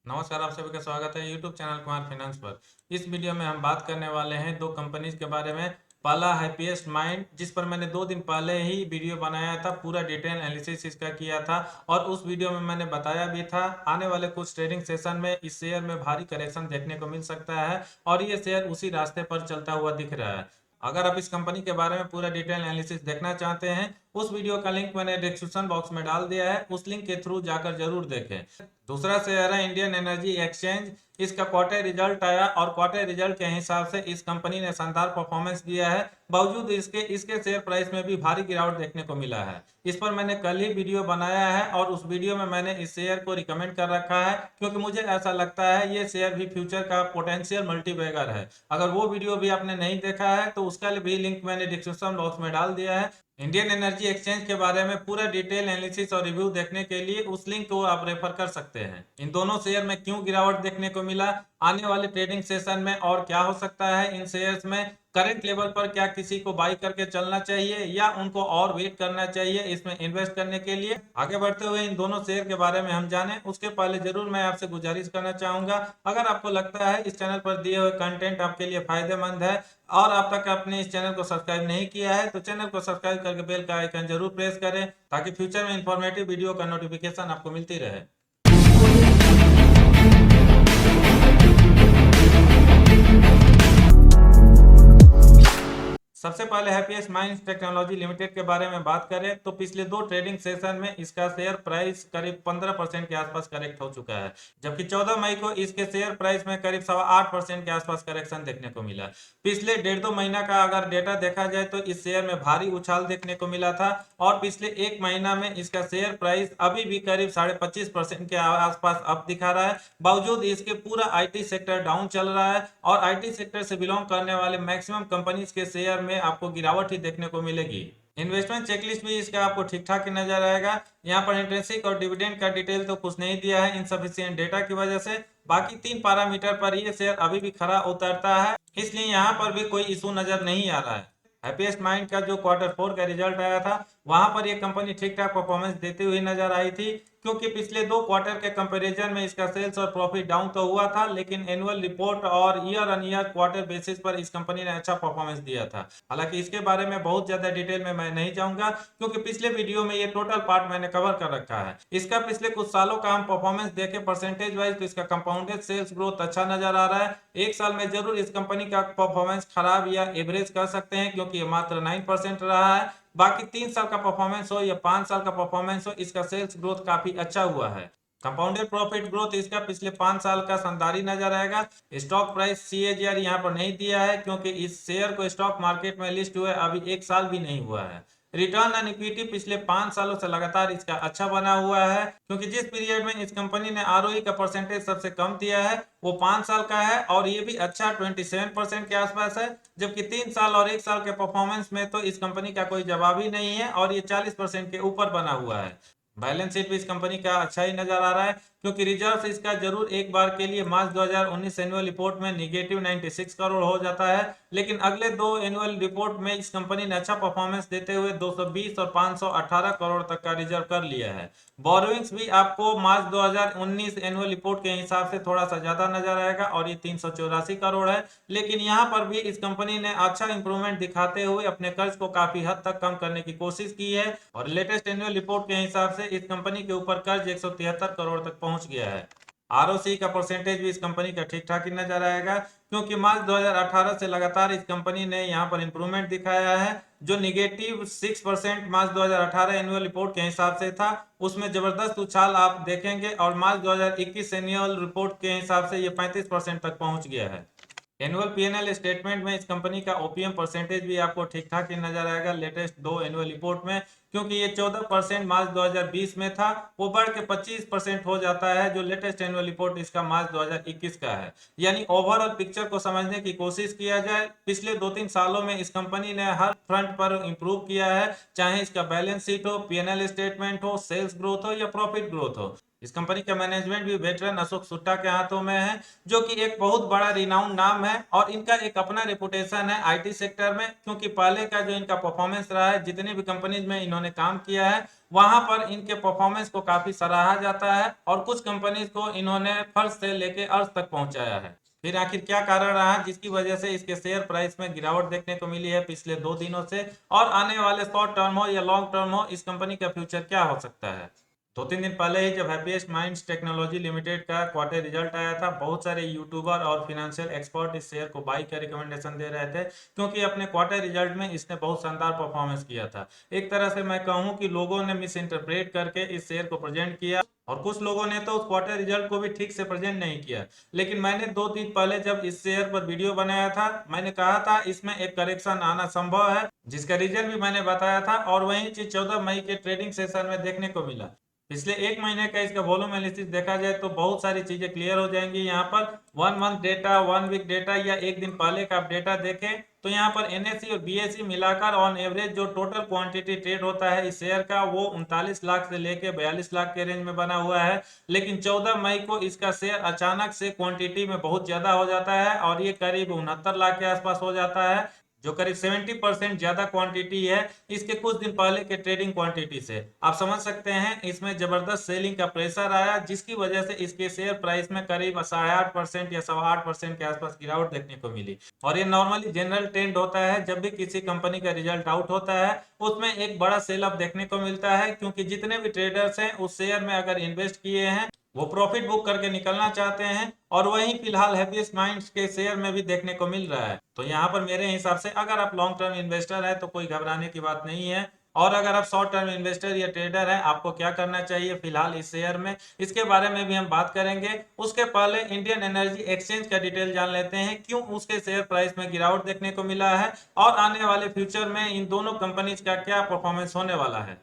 नमस्कार, आप सभी का स्वागत है यूट्यूब चैनल कुमार फाइनेंस पर। इस वीडियो में हम बात करने वाले हैं दो कंपनीज के बारे में। पहला हैप्पीएस्ट माइंड, जिस पर मैंने 2 दिन पहले ही वीडियो बनाया था, पूरा डिटेल एनालिसिस इसका किया था और उस वीडियो में मैंने बताया भी था आने वाले कुछ ट्रेडिंग सेशन में इस शेयर में भारी करेक्शन देखने को मिल सकता है और ये शेयर उसी रास्ते पर चलता हुआ दिख रहा है। अगर आप इस कंपनी के बारे में पूरा डिटेल एनालिसिस देखना चाहते हैं, उस वीडियो का लिंक मैंने डिस्क्रिप्शन बॉक्स में डाल दिया है, उस लिंक के थ्रू जाकर जरूर देखें। दूसरा शेयर है इंडियन एनर्जी एक्सचेंज। इसका क्वार्टर रिजल्ट आया और क्वार्टर रिजल्ट के हिसाब से इस कंपनी ने शानदार परफॉर्मेंस दिया है। बावजूद इसके इसके शेयर प्राइस में भी भारी गिरावट देखने को मिला है। इस पर मैंने कल ही वीडियो बनाया है और उस वीडियो में मैंने इस शेयर को रिकमेंड कर रखा है, क्योंकि मुझे ऐसा लगता है ये शेयर भी फ्यूचर का पोटेंशियल मल्टीबैगर है। अगर वो वीडियो भी आपने नहीं देखा है तो उसका भी लिंक मैंने डिस्क्रिप्शन बॉक्स में डाल दिया है। इंडियन एनर्जी एक्सचेंज के बारे में पूरा डिटेल एनालिसिस और रिव्यू देखने के लिए उस लिंक को आप रेफर कर सकते हैं। इन दोनों शेयर में क्यों गिरावट देखने को मिला, आने वाले ट्रेडिंग सेशन में और क्या हो सकता है इन शेयर्स में, करंट लेवल पर क्या किसी को बाई करके चलना चाहिए या उनको और वेट करना चाहिए इसमें इन्वेस्ट करने के लिए, आगे बढ़ते हुए इन दोनों शेयर के बारे में हम जाने उसके पहले जरूर मैं आपसे गुजारिश करना चाहूंगा, अगर आपको लगता है इस चैनल पर दिए हुए कंटेंट आपके लिए फायदेमंद है और आप तक आपने इस चैनल को सब्सक्राइब नहीं किया है तो चैनल को सब्सक्राइब करके बेल का आइकन जरूर प्रेस करें, ताकि फ्यूचर में इंफॉर्मेटिव वीडियो का नोटिफिकेशन आपको मिलती रहे। सबसे पहले हैप्पीएस्ट माइंड्स टेक्नोलॉजी लिमिटेड के बारे में बात करें तो पिछले 2 ट्रेडिंग सेशन में इसका शेयर प्राइस करीब 15% के आसपास करेक्ट हो चुका है, जबकि 14 मई को इसके शेयर प्राइस में करीब 8.25% के आसपास करेक्शन देखने को मिला। पिछले 1.5-2 महीना का अगर डेटा देखा जाए तो इस शेयर में भारी उछाल देखने को मिला था और पिछले 1 महीना में इसका शेयर प्राइस अभी भी करीब 25.5% के आसपास अब दिखा रहा है। बावजूद इसके पूरा आईटी सेक्टर डाउन चल रहा है और आईटी सेक्टर से बिलोंग करने वाले मैक्सिमम कंपनीज के शेयर में आपको गिरावट ही देखने को मिलेगी। इन्वेस्टमेंट चेकलिस्ट भी इसका आपको ठीक ठाक ही नजर आएगा। यहाँ पर इंट्रिंसिक और डिविडेंड का डिटेल तो कुछ नहीं दिया है इनसफिशिएंट डेटा की वजह से। बाकी 3 पैरामीटर पर ये शेयर अभी भी खरा उतरता है, इसलिए यहाँ पर भी कोई इशू नजर नहीं आ रहा है। हैप्पीएस्ट माइंड का जो Q4 का रिजल्ट आया था वहां पर ये कंपनी ठीक ठाक परफॉर्मेंस देती हुई नजर आई थी, क्योंकि पिछले 2 क्वार्टर के कंपैरिजन में इसका सेल्स और प्रॉफिट डाउन तो हुआ था, लेकिन एनुअल रिपोर्ट और year on year quarter basis पर इस कंपनी ने अच्छा परफॉर्मेंस दिया था। हालांकि इसके बारे में बहुत ज्यादा डिटेल में मैं नहीं जाऊंगा, क्योंकि पिछले वीडियो में ये टोटल पार्ट मैंने कवर कर रखा है। इसका पिछले कुछ सालों का हम परफॉर्मेंस देखें परसेंटेज वाइज तो इसका कंपाउंडेड सेल्स ग्रोथ अच्छा नजर आ रहा है। एक साल में जरूर इस कंपनी का परफॉर्मेंस खराब या एवरेज कर सकते हैं, क्योंकि ये मात्र 9% रहा है। बाकी 3 साल का परफॉर्मेंस हो या 5 साल का परफॉर्मेंस हो, इसका सेल्स ग्रोथ काफी अच्छा हुआ है। कंपाउंडेड प्रॉफिट ग्रोथ इसका पिछले 5 साल का शानदार नजर आएगा। स्टॉक प्राइस CAGR यहाँ पर नहीं दिया है, क्योंकि इस शेयर को स्टॉक मार्केट में लिस्ट हुए अभी 1 साल भी नहीं हुआ है। रिटर्न ऑन इक्विटी पिछले 5 सालों से लगातार इसका अच्छा बना हुआ है, क्योंकि जिस पीरियड में इस कंपनी ने ROE का परसेंटेज सबसे कम दिया है वो 5 साल का है और ये भी अच्छा 27% के आसपास है, जबकि 3 साल और 1 साल के परफॉर्मेंस में तो इस कंपनी का कोई जवाब ही नहीं है और ये 40% के ऊपर बना हुआ है। बैलेंस शीट भी इस कंपनी का अच्छा ही नजर आ रहा है, क्योंकि रिजर्व इसका जरूर एक बार के लिए मार्च 2019 एनुअल रिपोर्ट में निगेटिव 96 करोड़ हो जाता है, लेकिन अगले 2 एनुअल रिपोर्ट में इस कंपनी ने अच्छा परफॉर्मेंस देते हुए 220 और 518 करोड़ तक का रिजर्व कर लिया है। बोरोइंग्स भी आपको मार्च 2019 एनुअल रिपोर्ट के हिसाब से थोड़ा सा ज्यादा नजर आएगा और ये 384 करोड़ है, लेकिन यहाँ पर भी इस कंपनी ने अच्छा इंप्रूवमेंट दिखाते हुए अपने कर्ज को काफी हद तक कम करने की कोशिश की है और लेटेस्ट एनुअल रिपोर्ट के हिसाब से इस कंपनी के ऊपर कर्ज 173 करोड़ तक पहुंच गया है। ROC का परसेंटेज भी इस कंपनी का ठीक ठाक ही नजर आएगा, क्योंकि मार्च 2018 से लगातार इस कंपनी ने यहाँ पर इंप्रूवमेंट दिखाया है। जो निगेटिव 6% मार्च 2018 एनुअल रिपोर्ट के हिसाब से था, उसमें जबरदस्त उछाल आप देखेंगे और मार्च 2021 एनुअल रिपोर्ट के हिसाब से ये 35% तक पहुंच गया है। एनुअल P&L स्टेटमेंट में इस कंपनी का OPM परसेंटेज भी आपको ठीक ठाक ही नजर आएगा लेटेस्ट 2 एनुअल रिपोर्ट में, क्योंकि ये 14% मार्च 2020 में था, वो बढ़ के 25% हो जाता है जो लेटेस्ट एनुअल रिपोर्ट इसका मार्च 2021 का है। यानी ओवरऑल पिक्चर को समझने की कोशिश किया जाए, पिछले 2-3 सालों में इस कंपनी ने हर फ्रंट पर इंप्रूव किया है, चाहे इसका बैलेंस शीट हो, P&L स्टेटमेंट हो, सेल्स ग्रोथ हो या प्रॉफिट ग्रोथ हो। इस कंपनी का मैनेजमेंट भी वेटरन अशोक सुट्टा के हाथों में है, जो कि एक बहुत बड़ा रिनाउंड नाम है और इनका एक अपना रेपुटेशन है आईटी सेक्टर में, क्योंकि पहले का जो इनका परफॉर्मेंस रहा है, जितनी भी कंपनीज में इन्होंने काम किया है वहां पर इनके परफॉर्मेंस को काफी सराहा जाता है और कुछ कंपनीज को इन्होंने फर्श से लेके अर्श तक पहुंचाया है। फिर आखिर क्या कारण रहा जिसकी वजह से इसके शेयर प्राइस में गिरावट देखने को मिली है पिछले 2 दिनों से, और आने वाले शॉर्ट टर्म हो या लॉन्ग टर्म हो, इस कंपनी का फ्यूचर क्या हो सकता है? 2-3 दिन पहले ही जब हैप्पीएस्ट माइंड्स टेक्नोलॉजी लिमिटेड का क्वार्टर रिजल्ट आया था, बहुत सारे यूट्यूबर और फिनेंशियल एक्सपर्ट इस शेयर को बाई का रिकमेंडेशन दे रहे थे, क्योंकि अपने क्वार्टर रिजल्ट में इसने बहुत शानदार परफॉर्मेंस किया था। एक तरह से मैं कहूं कि लोगों ने मिस इंटरप्रेट करके इस शेयर को प्रेजेंट किया और कुछ लोगों ने तो उस क्वार्टर रिजल्ट को भी ठीक से प्रेजेंट नहीं किया। लेकिन मैंने 2 दिन पहले जब इस शेयर पर वीडियो बनाया था, मैंने कहा था इसमें एक करेक्शन आना संभव है, जिसका रीजन भी मैंने बताया था, और वही चीज 14 मई के ट्रेडिंग सेशन में देखने को मिला। पिछले एक महीने का इसका वॉल्यूम एनालिसिस देखा जाए तो बहुत सारी चीजें क्लियर हो जाएंगी। यहाँ पर 1 मंथ डेटा, 1 वीक डेटा या एक दिन पहले का आप डेटा देखें तो यहाँ पर एनएससी और बीएससी मिलाकर ऑन एवरेज जो टोटल क्वांटिटी ट्रेड होता है इस शेयर का, वो 39 लाख से लेके 42 लाख के रेंज में बना हुआ है। लेकिन 14 मई को इसका शेयर अचानक से क्वांटिटी में बहुत ज्यादा हो जाता है और ये करीब 69 लाख के आसपास हो जाता है, जो करीब 70% ज्यादा क्वांटिटी है इसके कुछ दिन पहले के ट्रेडिंग क्वांटिटी से। आप समझ सकते हैं इसमें जबरदस्त सेलिंग का प्रेशर आया, जिसकी वजह से इसके शेयर प्राइस में करीब 8.5% या 8.25% के आसपास गिरावट देखने को मिली। और ये नॉर्मली जनरल ट्रेंड होता है, जब भी किसी कंपनी का रिजल्ट आउट होता है उसमें एक बड़ा सेल अप देखने को मिलता है, क्योंकि जितने भी ट्रेडर्स हैं उस शेयर में अगर इन्वेस्ट किए हैं वो प्रॉफिट बुक करके निकलना चाहते हैं, और वही फिलहाल हैप्पीएस्ट माइंड्स के शेयर में भी देखने को मिल रहा है। तो यहाँ पर मेरे हिसाब से अगर आप लॉन्ग टर्म इन्वेस्टर है तो कोई घबराने की बात नहीं है, और अगर आप शॉर्ट टर्म इन्वेस्टर या ट्रेडर है आपको क्या करना चाहिए फिलहाल इस शेयर में, इसके बारे में भी हम बात करेंगे। उसके पहले इंडियन एनर्जी एक्सचेंज का डिटेल जान लेते हैं, क्यों उसके शेयर प्राइस में गिरावट देखने को मिला है और आने वाले फ्यूचर में इन दोनों कंपनीज का क्या परफॉर्मेंस होने वाला है।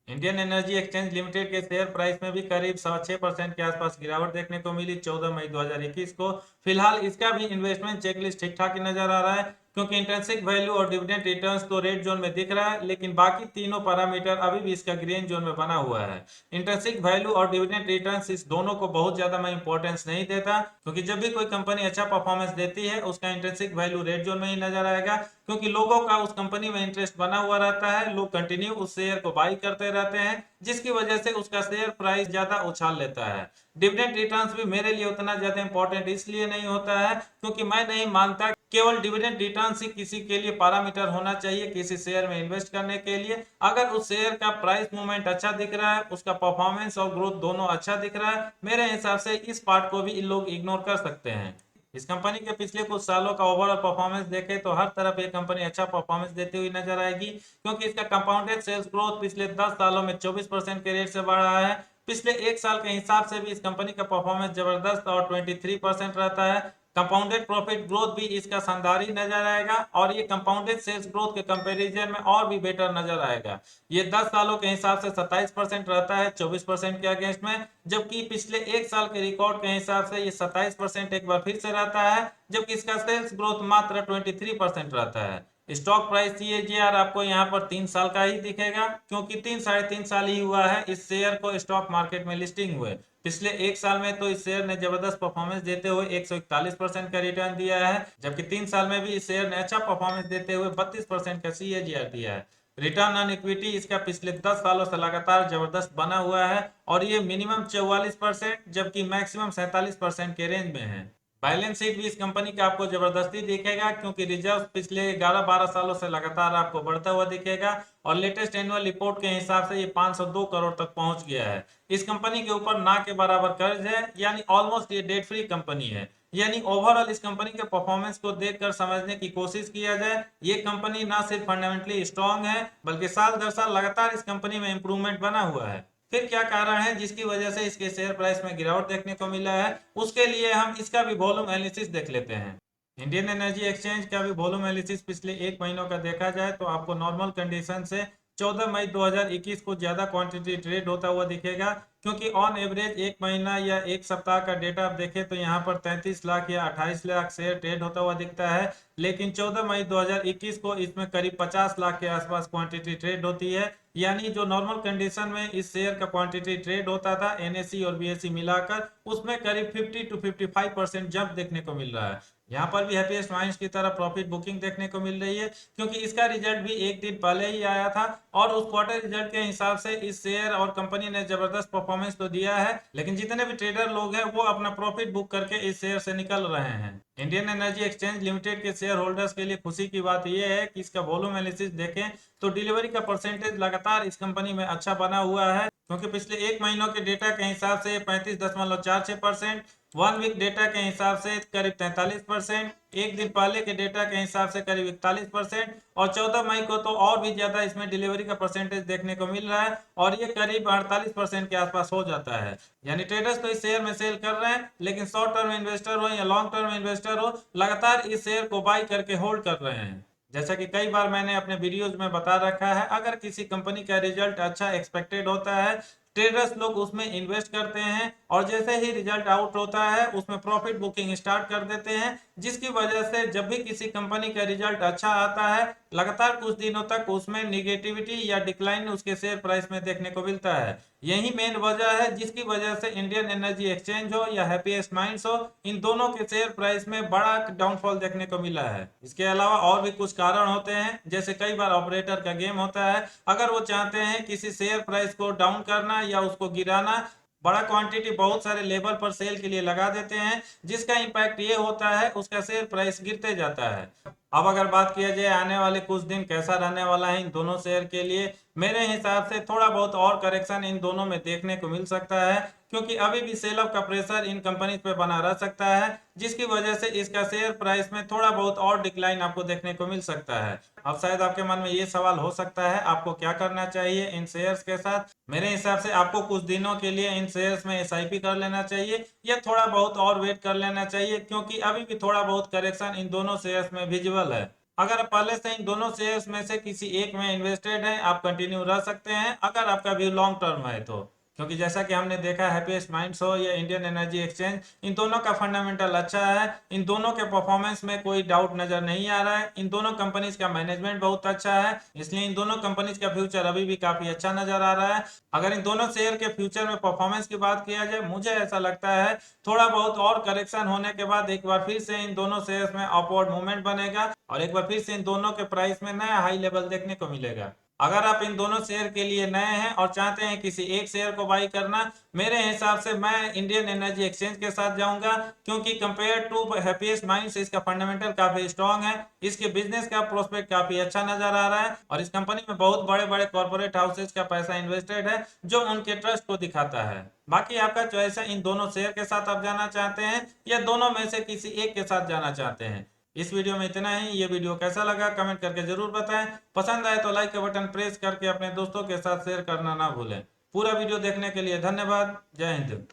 इंडियन एनर्जी एक्सचेंज लिमिटेड के शेयर प्राइस में भी करीब 6.25% के आसपास गिरावट देखने को मिली 14 मई 2021 को। फिलहाल इसका भी इन्वेस्टमेंट चेकलिस्ट ठीक ठाक ही नजर आ रहा है, क्योंकि इंट्रिंसिक वैल्यू और डिविडेंड रिटर्न्स तो रेड जोन में दिख रहा है, लेकिन बाकी तीनों पैरामीटर अभी भी इसका ग्रीन जोन में बना हुआ है। इंट्रिंसिक वैल्यू और डिविडेंड रिटर्न्स इस दोनों को बहुत ज्यादा मैं इंपॉर्टेंस नहीं देता, क्योंकि जब भी कोई कंपनी अच्छा परफॉर्मेंस देती है उसका इंट्रिंसिक वैल्यू रेड जोन में ही नजर आएगा, क्योंकि लोगों का उस कंपनी में इंटरेस्ट बना हुआ रहता है, लोग कंटिन्यू उस शेयर को बाई करते रहते हैं, जिसकी वजह से उसका शेयर प्राइस ज्यादा उछाल लेता है। डिविडेंड रिटर्न्स भी मेरे लिए उतना ज्यादा इंपॉर्टेंट इसलिए नहीं होता है क्योंकि मैं नहीं मानता केवल डिविडेंड रिटर्न्स ही किसी के लिए पैरामीटर होना चाहिए किसी शेयर में इन्वेस्ट करने के लिए। अगर उस शेयर का प्राइस मूवमेंट अच्छा दिख रहा है, उसका परफॉर्मेंस और ग्रोथ दोनों अच्छा दिख रहा है, मेरे हिसाब से इस पार्ट को भी इन लोग इग्नोर कर सकते हैं। इस कंपनी के पिछले कुछ सालों का ओवरऑल परफॉर्मेंस देखें तो हर तरफ ये कंपनी अच्छा परफॉर्मेंस देती हुई नजर आएगी, क्योंकि इसका कंपाउंडेड सेल्स ग्रोथ पिछले 10 सालों में 24% के रेट से बढ़ा है। पिछले एक साल के हिसाब से भी इस कंपनी का परफॉर्मेंस जबरदस्त और 23% रहता है। कंपाउंडेड प्रॉफिट ग्रोथ भी इसका शानदार ही नजर आएगा, और ये कंपाउंडेड सेल्स ग्रोथ के कंपैरिजन में और भी बेटर नजर आएगा। ये 10 सालों के हिसाब से 27% रहता है 24% के अगेंस्ट में, जबकि पिछले एक साल के रिकॉर्ड के हिसाब से ये 27% एक बार फिर से रहता है, जबकि इसका सेल्स ग्रोथ मात्र 23% रहता है। स्टॉक प्राइस सीएजीआर आपको यहाँ पर 3 साल का ही दिखेगा, क्योंकि 3 साढ़े 3 साल ही हुआ है इस शेयर को स्टॉक मार्केट में लिस्टिंग हुए। पिछले एक साल में तो इस शेयर ने जबरदस्त परफॉर्मेंस देते हुए 141% का रिटर्न दिया है, जबकि 3 साल में भी इस शेयर ने अच्छा परफॉर्मेंस देते हुए 32% का सीएजीआर दिया है। रिटर्न ऑन इक्विटी इसका पिछले 10 सालों से लगातार जबरदस्त बना हुआ है, और ये मिनिमम 44% जबकि मैक्सिमम 47% के रेंज में है। बैलेंस शीट भी इस कंपनी का आपको जबरदस्ती दिखेगा, क्योंकि रिजर्व पिछले 11-12 सालों से लगातार आपको बढ़ता हुआ दिखेगा, और लेटेस्ट एनुअल रिपोर्ट के हिसाब से ये 502 करोड़ तक पहुंच गया है। इस कंपनी के ऊपर ना के बराबर कर्ज है, यानी ऑलमोस्ट ये डेट फ्री कंपनी है। यानी ओवरऑल इस कंपनी के परफॉर्मेंस को देखकर समझने की कोशिश किया जाए, ये कंपनी ना सिर्फ फंडामेंटली स्ट्रांग है बल्कि साल दर साल लगातार इस कंपनी में इंप्रूवमेंट बना हुआ है। फिर क्या कारण है जिसकी वजह से इसके शेयर प्राइस में गिरावट देखने को मिला है, उसके लिए हम इसका भी वॉल्यूम एनालिसिस देख लेते हैं। इंडियन एनर्जी एक्सचेंज का भी वॉल्यूम एनालिसिस पिछले एक महीनों का देखा जाए तो आपको नॉर्मल कंडीशन से 14 मई 2021 को ज्यादा क्वांटिटी ट्रेड होता हुआ दिखेगा, क्योंकि ऑन एवरेज एक महीना या एक सप्ताह का डेटा आप देखें तो यहाँ पर 33 लाख या 28 लाख शेयर ट्रेड होता हुआ दिखता है, लेकिन 14 मई 2021 को इसमें करीब 50 लाख के आसपास क्वांटिटी ट्रेड होती है। यानी जो नॉर्मल कंडीशन में इस शेयर का क्वांटिटी ट्रेड होता था एनएसई और बीएसई मिलाकर, उसमें करीब 50 to 55% जंप देखने को मिल रहा है। यहाँ पर भी हैप्पीएस्ट माइंड्स की तरह प्रॉफिट बुकिंग देखने को मिल रही है, क्योंकि इसका रिजल्ट भी एक दिन पहले ही आया था और उस क्वार्टर रिजल्ट के हिसाब से इस शेयर और कंपनी ने जबरदस्त परफॉर्मेंस तो दिया है, लेकिन जितने भी ट्रेडर लोग हैं वो अपना प्रॉफिट बुक करके इस शेयर से निकल रहे हैं। इंडियन एनर्जी एक्सचेंज लिमिटेड के शेयर होल्डर्स के लिए खुशी की बात यह है कि इसका वॉल्यूम एनालिसिस देखें तो डिलीवरी का परसेंटेज लगातार इस कंपनी में अच्छा बना हुआ है, क्योंकि पिछले एक महीनों के डेटा के हिसाब से 35.46%, 1 वीक डेटा के हिसाब से करीब 43%, एक दिन पहले के डेटा के हिसाब से करीब 41% और 14 मई को तो और भी ज्यादा इसमें डिलीवरी का परसेंटेज देखने को मिल रहा है और ये करीब 48% के आसपास हो जाता है। यानी ट्रेडर्स तो इस शेयर में सेल कर रहे हैं, लेकिन शॉर्ट टर्म इन्वेस्टर हो या लॉन्ग टर्म इन्वेस्टर हो, लगातार इस शेयर को बाई करके होल्ड कर रहे हैं। जैसा कि कई बार मैंने अपने वीडियोज में बता रखा है, अगर किसी कंपनी का रिजल्ट अच्छा एक्सपेक्टेड होता है, ट्रेडर्स लोग उसमें इन्वेस्ट करते हैं और जैसे ही रिजल्ट आउट होता है उसमें प्रॉफिट बुकिंग स्टार्ट कर देते हैं, जिसकी वजह से जब भी किसी कंपनी का रिजल्ट अच्छा आता है लगातार कुछ दिनों तक उसमें निगेटिविटी या डिक्लाइन उसके शेयर प्राइस में देखने को मिलता है। यही मेन वजह है जिसकी वजह से इंडियन एनर्जी एक्सचेंज हो या हैप्पीएस्ट माइंड्स हो, इन दोनों के शेयर प्राइस में बड़ा डाउनफॉल देखने को मिला है। इसके अलावा और भी कुछ कारण होते हैं, जैसे कई बार ऑपरेटर का गेम होता है, अगर वो चाहते हैं किसी शेयर प्राइस को डाउन करना या उसको गिराना, बड़ा क्वांटिटी बहुत सारे लेवल पर सेल के लिए लगा देते हैं, जिसका इंपैक्ट ये होता है उसका शेयर प्राइस गिरते जाता है। अब अगर बात किया जाए आने वाले कुछ दिन कैसा रहने वाला है इन दोनों शेयर के लिए, मेरे हिसाब से थोड़ा बहुत और करेक्शन इन दोनों में देखने को मिल सकता है, क्योंकि अभी भी सेल ऑफ का प्रेशर इन कंपनीज पे बना रह सकता है, जिसकी वजह से इसका शेयर प्राइस में थोड़ा बहुत और डिक्लाइन आपको देखने को मिल सकता है। अब शायद आपके मन में ये सवाल हो सकता है आपको क्या करना चाहिए इन शेयर्स के साथ। मेरे हिसाब से आपको कुछ दिनों के लिए इन शेयर्स में एसआईपी कर लेना चाहिए या थोड़ा बहुत और वेट कर लेना चाहिए, क्योंकि अभी भी थोड़ा बहुत करेक्शन इन दोनों शेयर्स में विजिबल है। अगर आप पहले से इन दोनों शेयर्स में से किसी एक में इन्वेस्टेड हैं, आप कंटिन्यू रह सकते हैं अगर आपका व्यू लॉन्ग टर्म है तो, क्योंकि जैसा कि हमने देखा हैप्पीएस्ट माइंड्स हो या इंडियन एनर्जी एक्सचेंज, इन दोनों का फंडामेंटल अच्छा है, इन दोनों के परफॉर्मेंस में कोई डाउट नजर नहीं आ रहा है, इन दोनों कंपनीज का मैनेजमेंट बहुत अच्छा है, इसलिए इन दोनों कंपनीज का फ्यूचर अभी भी काफी अच्छा नजर आ रहा है। अगर इन दोनों शेयर के फ्यूचर में परफॉर्मेंस की बात किया जाए, मुझे ऐसा लगता है थोड़ा बहुत और करेक्शन होने के बाद एक बार फिर से इन दोनों शेयर्स में अपवर्ड मूवमेंट बनेगा और एक बार फिर से इन दोनों के प्राइस में नया हाई लेवल देखने को मिलेगा। अगर आप इन दोनों शेयर के लिए नए हैं और चाहते हैं किसी एक शेयर को बाई करना, मेरे हिसाब से मैं इंडियन एनर्जी एक्सचेंज के साथ जाऊंगा, क्योंकि कंपेयर टू हैप्पीएस्ट माइंड्स इसका फंडामेंटल काफी स्ट्रांग है, इसके बिजनेस का प्रोस्पेक्ट काफी अच्छा नजर आ रहा है और इस कंपनी में बहुत बड़े बड़े कॉर्पोरेट हाउसेज का पैसा इन्वेस्टेड है जो उनके ट्रस्ट को दिखाता है। बाकी आपका चॉइस है, इन दोनों शेयर के साथ आप जाना चाहते हैं या दोनों में से किसी एक के साथ जाना चाहते हैं। इस वीडियो में इतना ही। ये वीडियो कैसा लगा कमेंट करके जरूर बताएं, पसंद आए तो लाइक का बटन प्रेस करके अपने दोस्तों के साथ शेयर करना ना भूलें। पूरा वीडियो देखने के लिए धन्यवाद। जय हिंद।